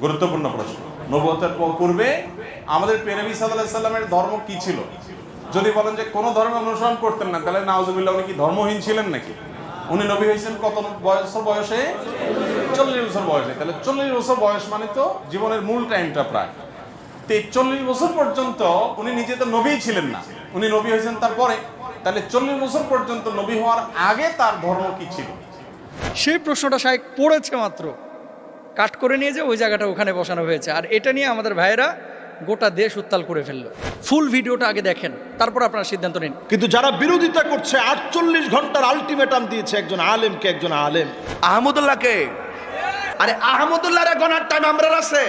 গুরুত্বপূর্ণ প্রশ্ন। নবুয়তের পূর্বে আমাদের প্রিয় নবী সাল্লাল্লাহু আলাইহি সাল্লামের ধর্ম কি ছিল? যদি বলেন যে কোনো ধর্ম অনুসরণ করতেন না, তাহলে নাউজুবিল্লাহ উনি কি ধর্মহীন ছিলেন নাকি? উনি নবী হয়েছেন কত বছর বয়সে? 40 বছর বয়সে। তাহলে 40 বছর বয়স মানে তো জীবনের মূল টাইমটা প্রায়। তো 40 বছর পর্যন্ত উনি নিজে তো নবীই ছিলেন না, উনি নবী হয়েছেন তারপরে। তাহলে 40 বছর পর্যন্ত নবী হওয়ার আগে তার ধর্ম কি ছিল? সেই প্রশ্নটা শায়েখ পড়েছে মাত্র, কাট করে নিয়ে যে ওই জায়গাটা ওখানে বসানো হয়েছে। আর এটা নিয়ে আমাদের ভাইয়েরা গোটা দেশ উত্তাল করে ফেললো। ফুল ভিডিওটা আগে দেখেন, তারপর আপনারা সিদ্ধান্ত নিন। কিন্তু যারা বিরোধিতা করছে 48 ঘন্টার আলটিমেটাম দিয়েছে একজন আলেমকে, একজন আলেম আহমদুল্লাহকে। আরে আহমদুল্লাহর গণার টাইম আমরা আছে।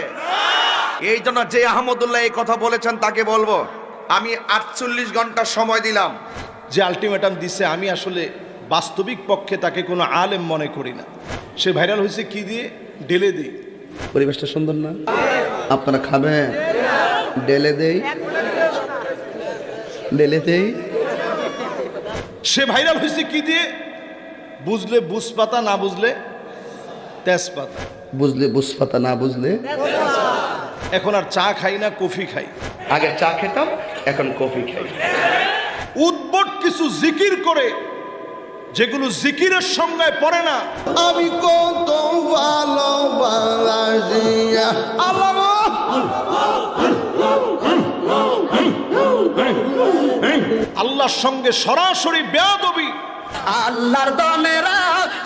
এই জন্য যে আহমদুল্লাহ এই কথা বলেছেন তাকে বলবো, আমি 48 ঘন্টা সময় দিলাম। যে আলটিমেটাম দিছে, আমি আসলে বাস্তবিক পক্ষে তাকে কোনো আলেম মনে করি না। সে ভাইরাল হয়েছে কি দিয়ে? ডেলে দিই। পরিবেশটা সুন্দর না? আপনারা খাবেন? ডেলে দেই, ডেলে দেই। সে ভাইরাল হয়েছে কি দিয়ে? বুঝলে বুঝপাতা, না বুঝলে তেজপাতা। বুঝলে বুঝপাতা, না বুঝলে। এখন আর চা খাই না, কফি খাই। আগে চা খেতাম, এখন কফি খাই। উদ্ভট কিছু জিকির করে যেগুলো জিকিরের সংজ্ঞায় পড়ে না। আমি কত ভালোবাসি আল্লাহর সঙ্গে সরাসরি বেয়াদবি। আল্লাহর দমেরা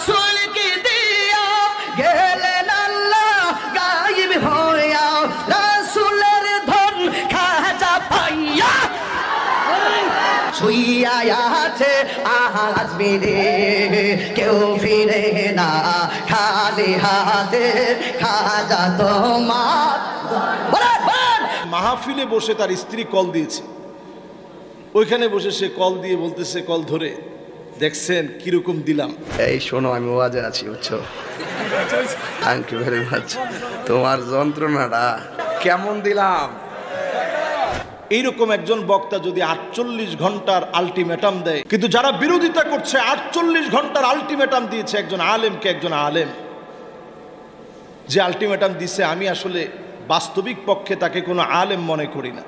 সুলকি দিয়া গেলেন আল্লাহ গায়েব হইয়া, রাসূলের ধন খাজা পাইয়া শুইয়া আছে আজমিরে, কেউ ফিরে না খালি হাতে, খাজা তোমার। মাহফিলে বসে তার স্ত্রী কল দিয়েছে, ওইখানে বসে সে কল দিয়ে বলতেছে, কল ধরে, দেখছেন কিরকম দিলাম। এই শোনো, আমি ওয়াজে আছি, বুঝছো? Thank you very much. তোমার যন্ত্রণাটা কেমন দিলাম। এইরকম একজন বক্তা যদি 48 ঘন্টার আলটিমেটাম দেয়, কিন্তু যারা বিরোধিতা করছে 48 ঘন্টার আলটিমেটাম দিয়েছে একজন আলেমকে, একজন আলেম যে আলটিমেটাম দিছে, আমি আসলে বাস্তবিক পক্ষে তাকে কোনো আলেম মনে করি না।